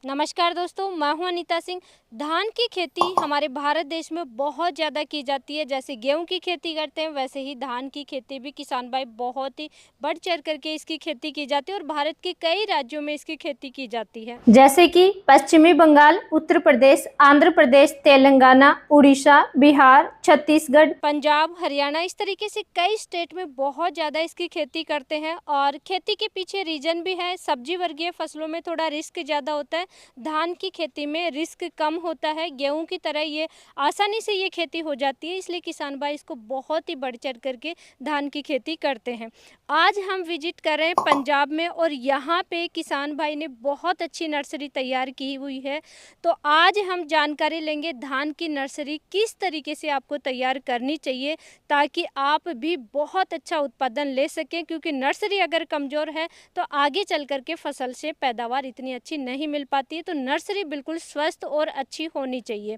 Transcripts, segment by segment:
नमस्कार दोस्तों, मैं हूं अनीता सिंह। धान की खेती हमारे भारत देश में बहुत ज़्यादा की जाती है। जैसे गेहूं की खेती करते हैं वैसे ही धान की खेती भी किसान भाई बहुत ही बढ़ चढ़ करके इसकी खेती की जाती है और भारत के कई राज्यों में इसकी खेती की जाती है, जैसे कि पश्चिमी बंगाल, उत्तर प्रदेश, आंध्र प्रदेश, तेलंगाना, उड़ीसा, बिहार, छत्तीसगढ़, पंजाब, हरियाणा, इस तरीके से कई स्टेट में बहुत ज़्यादा इसकी खेती करते हैं। और खेती के पीछे रीज़न भी है। सब्जी वर्गीय फसलों में थोड़ा रिस्क ज़्यादा होता है, धान की खेती में रिस्क कम होता है। गेहूं की तरह ये आसानी से ये खेती हो जाती है, इसलिए किसान भाई इसको बहुत ही बढ़ चढ़ करके धान की खेती करते हैं। आज हम विजिट कर रहे हैं पंजाब में और यहाँ पे किसान भाई ने बहुत अच्छी नर्सरी तैयार की हुई है। तो आज हम जानकारी लेंगे धान की नर्सरी किस तरीके से आपको तैयार करनी चाहिए ताकि आप भी बहुत अच्छा उत्पादन ले सकें, क्योंकि नर्सरी अगर कमज़ोर है तो आगे चल कर के फसल से पैदावार इतनी अच्छी नहीं मिल पाती है। तो नर्सरी बिल्कुल स्वस्थ और अच्छी होनी चाहिए।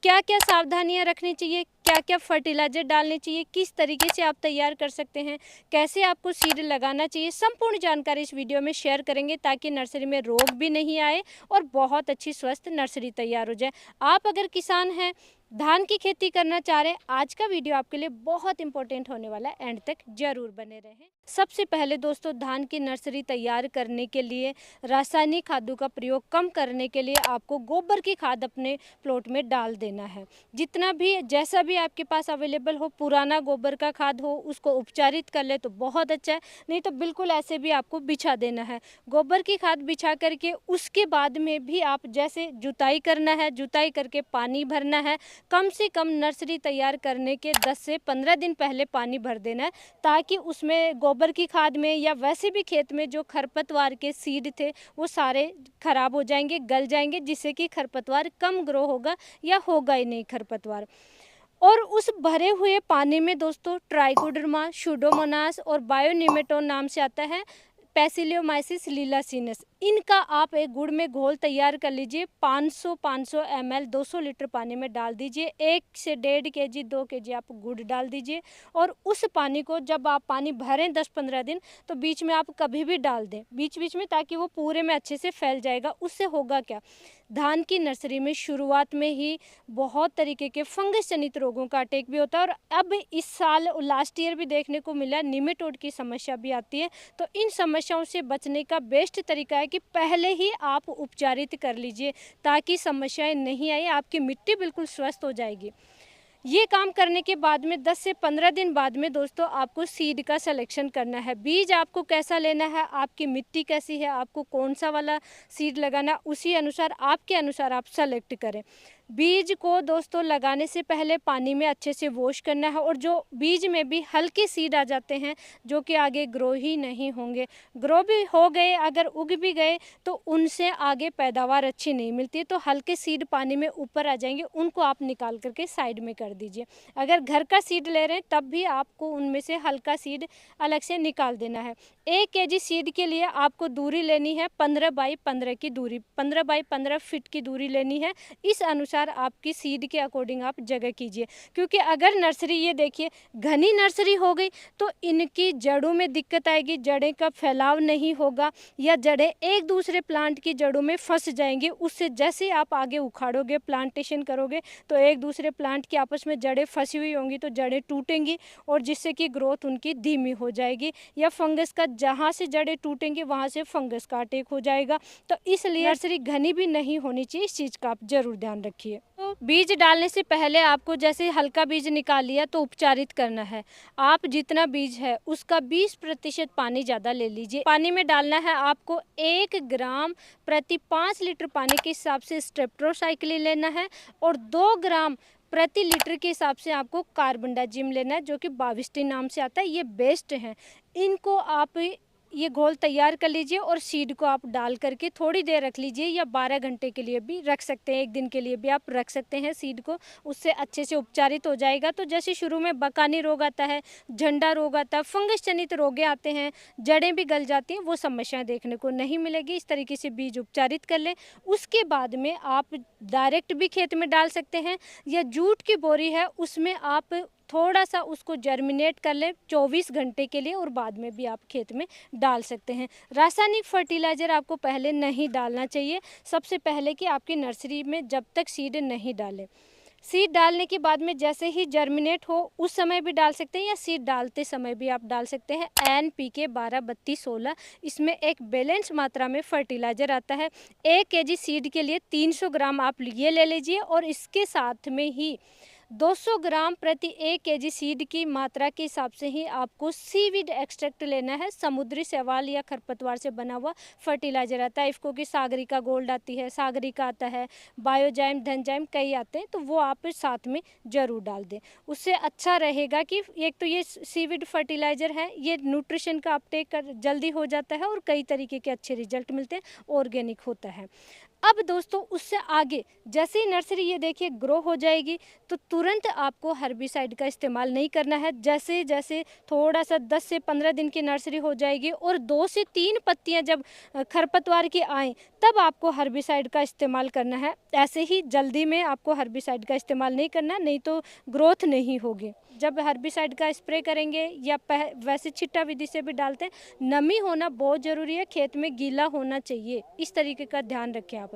क्या क्या सावधानियां रखनी चाहिए, क्या क्या फर्टिलाइजर डालने चाहिए, किस तरीके से आप तैयार कर सकते हैं, कैसे आपको सीड लगाना चाहिए, संपूर्ण जानकारी इस वीडियो में शेयर करेंगे ताकि नर्सरी में रोग भी नहीं आए और बहुत अच्छी स्वस्थ नर्सरी तैयार हो जाए। आप अगर किसान हैं, धान की खेती करना चाह रहे हैं, आज का वीडियो आपके लिए बहुत इंपॉर्टेंट होने वाला है, एंड तक जरूर बने रहें। सबसे पहले दोस्तों, धान की नर्सरी तैयार करने के लिए रासायनिक खादों का प्रयोग कम करने के लिए आपको गोबर की खाद अपने प्लॉट में डाल देना है। जितना भी जैसा भी आपके पास अवेलेबल हो, पुराना गोबर का खाद हो उसको उपचारित कर ले तो बहुत अच्छा है, नहीं तो बिल्कुल ऐसे भी आपको बिछा देना है। गोबर की खाद बिछा करके उसके बाद में भी आप जैसे जुताई करना है, जुताई करके पानी भरना है। कम से कम नर्सरी तैयार करने के 10 से 15 दिन पहले पानी भर देना है, ताकि उसमें गोबर की खाद में या वैसे भी खेत में जो खरपतवार के सीड थे वो सारे खराब हो जाएंगे, गल जाएंगे, जिससे कि खरपतवार कम ग्रो होगा या होगा ही नहीं खरपतवार। और उस भरे हुए पानी में दोस्तों ट्राइकोडर्मा, सूडोमोनास और बायोनिमेटोन नाम से आता है, पैसिलियोमाइसिस लीलासिनस, इनका आप एक गुड़ में घोल तैयार कर लीजिए। 500 ml 200 लीटर पानी में डाल दीजिए। 1 से 1.5 kg 2 kg आप गुड़ डाल दीजिए और उस पानी को जब आप पानी भरें 10-15 दिन, तो बीच में आप कभी भी डाल दें बीच बीच में, ताकि वो पूरे में अच्छे से फैल जाएगा। उससे होगा क्या, धान की नर्सरी में शुरुआत में ही बहुत तरीके के फंगस जनित रोगों का अटैक भी होता है और अब इस साल लास्ट ईयर भी देखने को मिला निमेटोड की समस्या भी आती है। तो इन समस्याओं से बचने का बेस्ट तरीका है कि पहले ही आप उपचारित कर लीजिए, ताकि समस्याएं नहीं आए, आपकी मिट्टी बिल्कुल स्वस्थ हो जाएगी। ये काम करने के बाद में 10 से 15 दिन बाद में दोस्तों आपको सीड का सिलेक्शन करना है। बीज आपको कैसा लेना है, आपकी मिट्टी कैसी है, आपको कौन सा वाला सीड लगाना, उसी अनुसार आपके अनुसार आप सेलेक्ट करें। बीज को दोस्तों लगाने से पहले पानी में अच्छे से वॉश करना है, और जो बीज में भी हल्के सीड आ जाते हैं जो कि आगे ग्रो ही नहीं होंगे, ग्रो भी हो गए अगर उग भी गए तो उनसे आगे पैदावार अच्छी नहीं मिलती, तो हल्के सीड पानी में ऊपर आ जाएंगे, उनको आप निकाल करके साइड में कर दीजिए। अगर घर का सीड ले रहे हैं तब भी आपको उनमें से हल्का सीड अलग से निकाल देना है। 1 kg सीड के लिए आपको दूरी लेनी है 15 बाई 15 की दूरी, 15 बाई 15 फीट की दूरी लेनी है। इस अनुसार आपकी सीड के अकॉर्डिंग आप जगह कीजिए, क्योंकि अगर नर्सरी, ये देखिए घनी नर्सरी हो गई तो इनकी जड़ों में दिक्कत आएगी, जड़ें का फैलाव नहीं होगा या जड़ें एक दूसरे प्लांट की जड़ों में फंस जाएंगी। उससे जैसे आप आगे उखाड़ोगे, प्लांटेशन करोगे, तो एक दूसरे प्लांट की आपस में जड़ें फंसी हुई होंगी तो जड़ें टूटेंगी और जिससे कि ग्रोथ उनकी धीमी हो जाएगी, या फंगस का जहाँ से जड़ें टूटेंगी वहाँ से फंगस का अटैक हो जाएगा। तो इसलिए नर्सरी घनी भी नहीं होनी चाहिए, इस चीज़ का आप जरूर ध्यान रखिए। तो बीज डालने से पहले आपको जैसे हल्का बीज निकाल लिया तो उपचारित करना है। आप जितना बीज है उसका 20% पानी ज़्यादा ले लीजिए। पानी में डालना है आपको 1 ग्राम प्रति 5 लीटर पानी के हिसाब से स्ट्रेप्टोसाइक्लिन लेना है, और 2 ग्राम प्रति लीटर के हिसाब से आपको कार्बनडाजिम लेना है, जो कि बाविस्टिन नाम से आता है। ये बेस्ट है, इनको आप ये घोल तैयार कर लीजिए और सीड को आप डाल करके थोड़ी देर रख लीजिए, या 12 घंटे के लिए भी रख सकते हैं, 1 दिन के लिए भी आप रख सकते हैं सीड को, उससे अच्छे से उपचारित हो जाएगा। तो जैसे शुरू में बकानी रोग आता है, झंडा रोग आता है, फंगस जनित रोगे आते हैं, जड़ें भी गल जाती हैं, वो समस्याएं देखने को नहीं मिलेगी। इस तरीके से बीज उपचारित कर लें। उसके बाद में आप डायरेक्ट भी खेत में डाल सकते हैं, या जूट की बोरी है उसमें आप थोड़ा सा उसको जर्मिनेट कर लें 24 घंटे के लिए और बाद में भी आप खेत में डाल सकते हैं। रासायनिक फर्टिलाइज़र आपको पहले नहीं डालना चाहिए, सबसे पहले कि आपकी नर्सरी में जब तक सीड नहीं डालें। सीड डालने के बाद में जैसे ही जर्मिनेट हो उस समय भी डाल सकते हैं या सीड डालते समय भी आप डाल सकते हैं। NPK 12-32-16 इसमें एक बैलेंस मात्रा में फर्टिलाइज़र आता है। 1 kg सीड के लिए 300 ग्राम आप ये ले लीजिए और इसके साथ में ही 200 ग्राम प्रति 1 kg सीड की मात्रा के हिसाब से ही आपको सीवीड एक्सट्रैक्ट लेना है। समुद्री शैवाल या खरपतवार से बना हुआ फर्टिलाइज़र आता है। इफ़को की सागरिका गोल्ड आती है, सागरिका आता है, बायोजाइम, धनजाइम कई आते हैं, तो वो आप साथ में ज़रूर डाल दें। उससे अच्छा रहेगा कि एक तो ये सीवीड फर्टिलाइज़र है, ये न्यूट्रिशन का अपटेक कर जल्दी हो जाता है और कई तरीके के अच्छे रिजल्ट मिलते हैं, ऑर्गेनिक होता है। अब दोस्तों उससे आगे जैसे ही नर्सरी ये देखिए ग्रो हो जाएगी तो तुरंत आपको हर्बिसाइड का इस्तेमाल नहीं करना है। जैसे जैसे थोड़ा सा 10 से 15 दिन की नर्सरी हो जाएगी और 2 से 3 पत्तियां जब खरपतवार की आएँ तब आपको हर्बिसाइड का इस्तेमाल करना है। ऐसे ही जल्दी में आपको हर्बिसाइड का इस्तेमाल नहीं करना, नहीं तो ग्रोथ नहीं होगी। जब हर्बिसाइड का स्प्रे करेंगे या वैसे छिट्टा विधि से भी डालते हैं, नमी होना बहुत ज़रूरी है, खेत में गीला होना चाहिए, इस तरीके का ध्यान रखें आप।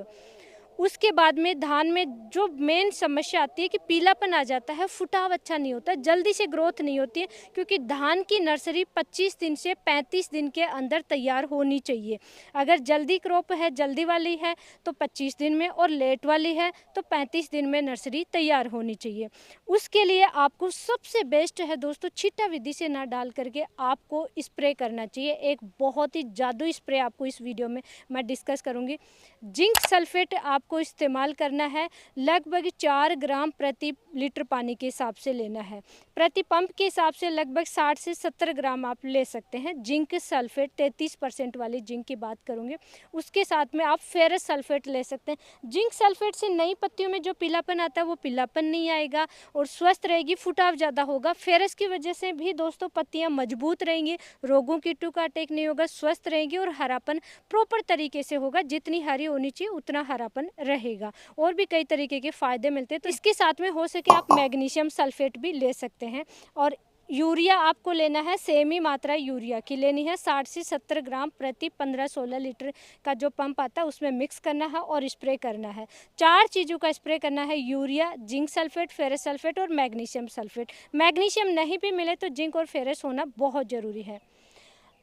उसके बाद में धान में जो मेन समस्या आती है कि पीलापन आ जाता है, फुटाव अच्छा नहीं होता, जल्दी से ग्रोथ नहीं होती है, क्योंकि धान की नर्सरी 25 दिन से 35 दिन के अंदर तैयार होनी चाहिए। अगर जल्दी क्रॉप है, जल्दी वाली है तो 25 दिन में, और लेट वाली है तो 35 दिन में नर्सरी तैयार होनी चाहिए। उसके लिए आपको सबसे बेस्ट है दोस्तों, छिट्टा विधि से ना डाल करके आपको स्प्रे करना चाहिए। एक बहुत ही जादुई स्प्रे आपको इस वीडियो में मैं डिस्कस करूँगी। जिंक सल्फेट आपको इस्तेमाल करना है, लगभग 4 ग्राम प्रति लीटर पानी के हिसाब से लेना है। प्रति पंप के हिसाब से लगभग 60 से 70 ग्राम आप ले सकते हैं। जिंक सल्फेट 33% वाली जिंक की बात करूँगी। उसके साथ में आप फेरस सल्फेट ले सकते हैं। जिंक सल्फेट से नई पत्तियों में जो पीलापन आता है वो पीलापन नहीं आएगा और स्वस्थ रहेगी, फुटाव ज़्यादा होगा। फेरस की वजह से भी दोस्तों पत्तियाँ मजबूत रहेंगी, रोगों की कीटों का अटैक नहीं होगा, स्वस्थ रहेंगी और हरापन प्रॉपर तरीके से होगा। जितनी हरी होनी चाहिए उतना हरापन रहेगा। और भी कई तरीके के फायदे मिलते हैं, तो इसके साथ में हो सके आप मैग्नीशियम सल्फेट भी ले सकते हैं। और यूरिया आपको लेना है, सेम ही मात्रा यूरिया की लेनी है, 60 से 70 ग्राम प्रति 15-16 लीटर का जो पंप आता है उसमें मिक्स करना है और स्प्रे करना है। 4 चीज़ों का स्प्रे करना है, urea, zinc sulphate, ferrous sulphate और मैग्नीशियम सल्फेट। मैग्नीशियम नहीं भी मिले तो जिंक और फेरस होना बहुत ज़रूरी है।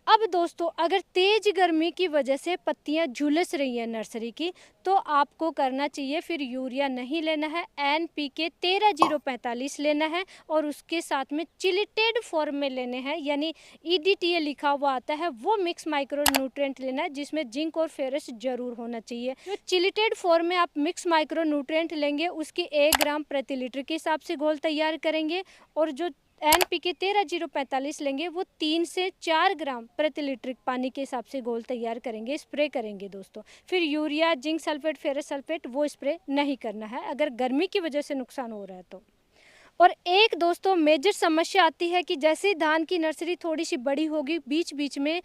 अब दोस्तों अगर तेज गर्मी की वजह से पत्तियां झुलस रही हैं नर्सरी की, तो आपको करना चाहिए फिर यूरिया नहीं लेना है, NPK 13-045 लेना है और उसके साथ में चिलिटेड फॉर्म में लेने हैं, यानी EDTA लिखा हुआ आता है, वो मिक्स माइक्रो न्यूट्रिएंट लेना है जिसमें जिंक और फेरस जरूर होना चाहिए। जो चिलिटेड फॉर्म में आप मिक्स माइक्रो न्यूट्रिएंट लेंगे उसकी 1 ग्राम प्रति लीटर के हिसाब से घोल तैयार करेंगे और जो NPK 13-045 लेंगे वो 3 से 4 ग्राम प्रति लीटर पानी के हिसाब से घोल तैयार करेंगे, स्प्रे करेंगे दोस्तों। फिर urea, zinc sulphate, ferrous sulphate वो स्प्रे नहीं करना है अगर गर्मी की वजह से नुकसान हो रहा है तो। और एक दोस्तों मेजर समस्या आती है कि जैसे ही धान की नर्सरी थोड़ी सी बड़ी होगी, बीच बीच में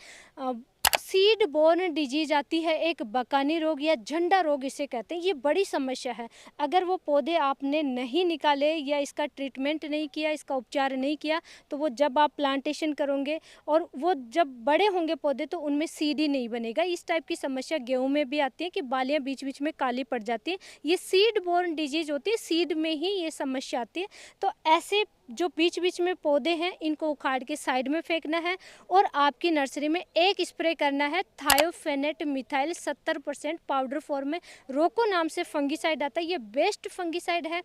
सीड बोर्न डिजीज आती है, एक बकानी रोग या झंडा रोग इसे कहते हैं। ये बड़ी समस्या है। अगर वो पौधे आपने नहीं निकाले या इसका ट्रीटमेंट नहीं किया, इसका उपचार नहीं किया, तो वो जब आप प्लांटेशन करोगे और वो जब बड़े होंगे पौधे तो उनमें सीड ही नहीं बनेगा। इस टाइप की समस्या गेहूं में भी आती है कि बालियां बीच बीच में काली पड़ जाती है। ये सीड बोर्न डिजीज होती है, सीड में ही ये समस्या आती है। तो ऐसे जो बीच बीच में पौधे हैं इनको उखाड़ के साइड में फेंकना है और आपकी नर्सरी में एक स्प्रे करना है, थायोफेनेट मिथाइल 70% पाउडर फॉर्म में, रोको नाम से फंगीसाइड आता है। ये बेस्ट फंगीसाइड है।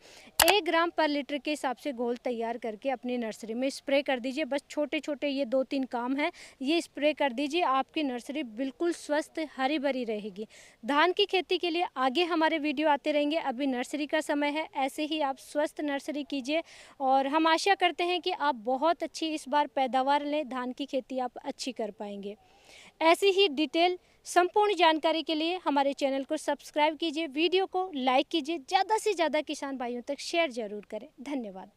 1 ग्राम पर लीटर के हिसाब से घोल तैयार करके अपनी नर्सरी में स्प्रे कर दीजिए। बस छोटे छोटे ये 2-3 काम है, ये स्प्रे कर दीजिए, आपकी नर्सरी बिल्कुल स्वस्थ हरी भरी रहेगी। धान की खेती के लिए आगे हमारे वीडियो आते रहेंगे, अभी नर्सरी का समय है, ऐसे ही आप स्वस्थ नर्सरी कीजिए और हम आशा करते हैं कि आप बहुत अच्छी इस बार पैदावार लें, धान की खेती आप अच्छी कर पाएंगे। ऐसी ही डिटेल संपूर्ण जानकारी के लिए हमारे चैनल को सब्सक्राइब कीजिए, वीडियो को लाइक कीजिए, ज़्यादा से ज़्यादा किसान भाइयों तक शेयर ज़रूर करें। धन्यवाद।